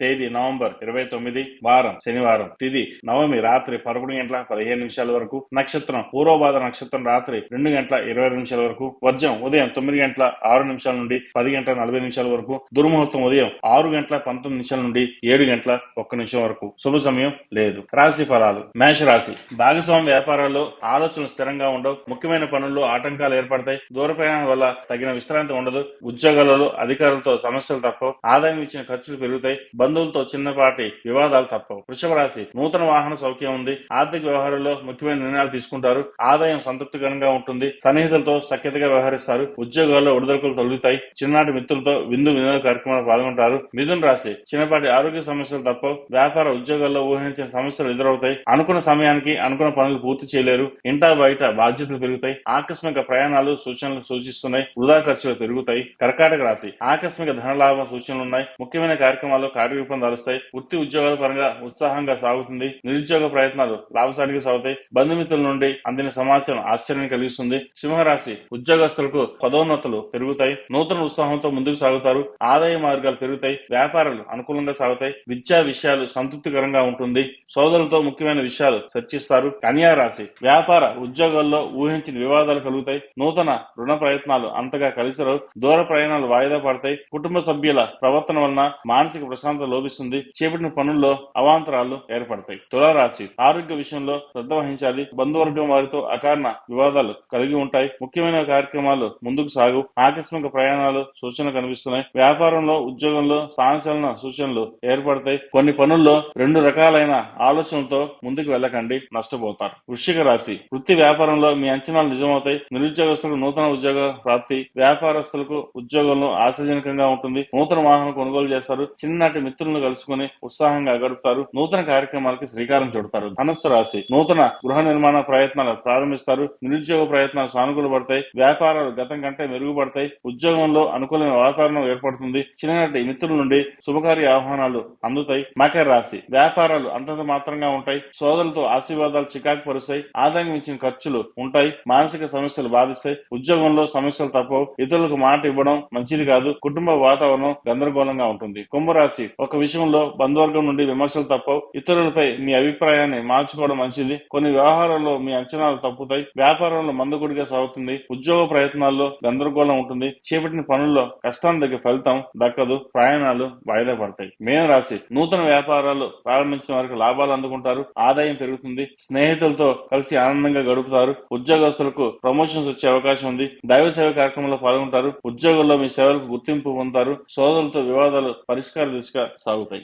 తేదీ నవంబర్ 29, వారం శనివారం, తిథి నవమి రాత్రి 11:15 వరకు, నక్షత్రం పూర్వభాద్ర నక్షత్రం రాత్రి 2:20 వరకు, వర్జం ఉదయం 9:06 నుండి 10:40 వరకు, దుర్ముహూర్తం ఉదయం 6:19 నుండి 7:01 వరకు. శుభ సమయం లేదు. రాశి ఫలాలు. మేషరాశి. భాగస్వామి వ్యాపారాల్లో ఆలోచనలు స్థిరంగా ఉండవు. ముఖ్యమైన పనుల్లో ఆటంకాలు ఏర్పడతాయి. దూర ప్రయాణం వల్ల తగిన విశ్రాంతి ఉండదు. ఉద్యోగాలలో అధికారులతో సమస్యలు తప్పవు. ఆదాయం ఇచ్చిన ఖర్చులు పెరుగుతాయి. బంధువులతో చిన్నపాటి వివాదాలు తప్పవు. వృషభ రాశి. నూతన వాహన సౌఖ్యం ఉంది. ఆర్థిక వ్యవహారాల్లో ముఖ్యమైన నిర్ణయాలు తీసుకుంటారు. ఆదాయం సంతృప్తికరంగా ఉంటుంది. సన్నిహితులతో సఖ్యతగా వ్యవహరిస్తారు. ఉద్యోగాల్లో ఒడిదొడుకులు తొలుగుతాయి. చిన్ననాటి మిత్రులతో వినోద కార్యక్రమాలు పాల్గొంటారు. మిథున రాశి. చిన్నపాటి ఆరోగ్య సమస్యలు తప్పవు. వ్యాపార ఉద్యోగాల్లో ఊహించిన సమస్యలు ఎదురవుతాయి. అనుకున్న సమయానికి అనుకున్న పనులు పూర్తి చేయలేరు. ఇంటా బయట బాధ్యతలు పెరుగుతాయి. ఆకస్మిక ప్రయాణాలు సూచనలు సూచిస్తున్నాయి. వృధా ఖర్చులు పెరుగుతాయి. కర్కాటక రాశి. ఆకస్మిక ధనలాభం సూచనలున్నాయి. ముఖ్యమైన కార్యక్రమాల్లో కార్యరూపం దాలుస్తాయి. వృత్తి ఉద్యోగాల పరంగా ఉత్సాహంగా సాగుతుంది. నిరుద్యోగ ప్రయత్నాలు లాభసాటిగా సాగుతాయి. బంధుమిత్రుల నుండి అందిన సమాచారం ఆశ్చర్యం కలిగిస్తుంది. సింహరాశి. ఉద్యోగస్తులకు పదోన్నతులు పెరుగుతాయి. నూతన ఉత్సాహంతో ముందుకు సాగుతారు. ఆదాయ మార్గాలు పెరుగుతాయి. వ్యాపారాలు అనుకూలంగా సాగుతాయి. విద్యా విషయాలు సంతృప్తికరంగా ఉంటుంది. సోదరులతో ముఖ్యమైన విషయాలు చర్చిస్తారు. కన్యా రాశి. వ్యాపార ఉద్యోగాల్లో ఊహించిన వివాదాలు కలుగుతాయి. నూతన రుణ ప్రయత్నాలు అంతగా కలిసిరావు. దూర ప్రయాణాలు వాయిదా పడతాయి. కుటుంబ సభ్యుల ప్రవర్తన వలన మానసిక ప్రశాంతత లోపిస్తుంది. చేపట్టిన పనుల్లో అవాంతరాలు ఏర్పడతాయి. తులారాశి. ఆరోగ్య విషయంలో శ్రద్ధ వహించాలి. బంధువర్గం వారితో అకారణ వివాదాలు కలిగి ఉంటాయి. ముఖ్యమైన కార్యక్రమాలు ముందుకు సాగు. ఆకస్మిక ప్రయాణాలు సూచనలు కనిపిస్తున్నాయి. వ్యాపారంలో ఉద్యోగంలో స్థానచలన సూచనలు ఏర్పడతాయి. కొన్ని పనుల్లో రెండు రకాలైన ఆలోచనలతో ముందుకు వెళ్ళకండి, నష్టపోతారు. వృశ్చిక రాశి. వృత్తి వ్యాపారంలో మీ అంచనాలు నిజమవుతాయి. నిరుద్యోగస్తులకు నూతన ఉద్యోగ ప్రాప్తి. వ్యాపారస్తులకు ఉద్యోగంలో ఆశాజనకంగా ఉంటుంది. నూతన వాహనం కొనుగోలు చేస్తారు. చిన్ననాటి మిత్రులను కలుసుకుని ఉత్సాహంగా గడుపుతారు. నూతన కార్యక్రమాలకి శ్రీకారం చుడతారు. ధనుస్సు రాశి. నూతన గృహ నిర్మాణ ప్రయత్నాలు ప్రారంభిస్తారు. నిరుద్యోగ ప్రయత్నాలు సానుకూల పడతాయి. వ్యాపారాలు గతం కంటే మెరుగుపడతాయి. ఉద్యోగంలో అనుకూలమైన వాతావరణం ఏర్పడుతుంది. చిన్ననాటి మిత్రుల నుండి శుభకార్య ఆహ్వానాలు అందుతాయి. మకర రాశి. వ్యాపారాలు అంతంత మాత్రంగా ఉంటాయి. సోదరులతో ఆశీర్వాదాలు చికాకు పరుస్తాయి. ఆదాయం ఇచ్చిన ఖర్చులు ఉంటాయి. మానసిక సమస్యలు బాధిస్తాయి. ఉద్యోగంలో సమస్యలు తప్పవు. ఇతరులకు మాట ఇవ్వడం మంచిది కాదు. కుటుంబ వాతావరణం గందరగోళంగా ఉంటుంది. కుంభరాశి. ఒక విషయంలో బంధువర్గం నుండి విమర్శలు తప్పవు. ఇతరులపై మీ అభిప్రాయాన్ని మార్చుకోవడం మంచిది. కొన్ని వ్యవహారాల్లో మీ అంచనాలు తప్పుతాయి. వ్యాపారంలో మందకొడిగా సాగుతుంది. ఉద్యోగ ప్రయత్నాల్లో గందరగోళం ఉంటుంది. చేపట్టిన పనుల్లో కష్టానికి తగ్గ ఫలితం దక్కదు. ప్రయాణాలు వాయిదా పడతాయి. మీన రాశి. నూతన వ్యాపారాలు ప్రారంభించిన వారికి లాభాలు అందుకుంటారు. ఆదాయం పెరుగుతుంది. స్నేహితులతో కలిసి ఆనందంగా గడుపుతారు. ఉద్యోగస్తులకు ప్రమోషన్స్ వచ్చే అవకాశం ఉంది. దైవ సేవ కార్యక్రమంలో పాల్గొంటారు. ఉద్యోగంలో మీ సేవలకు గుర్తింపు పొందుతారు. సోదరులతో వివాదాలు పరిష్కార దిశగా సాగుతాయి.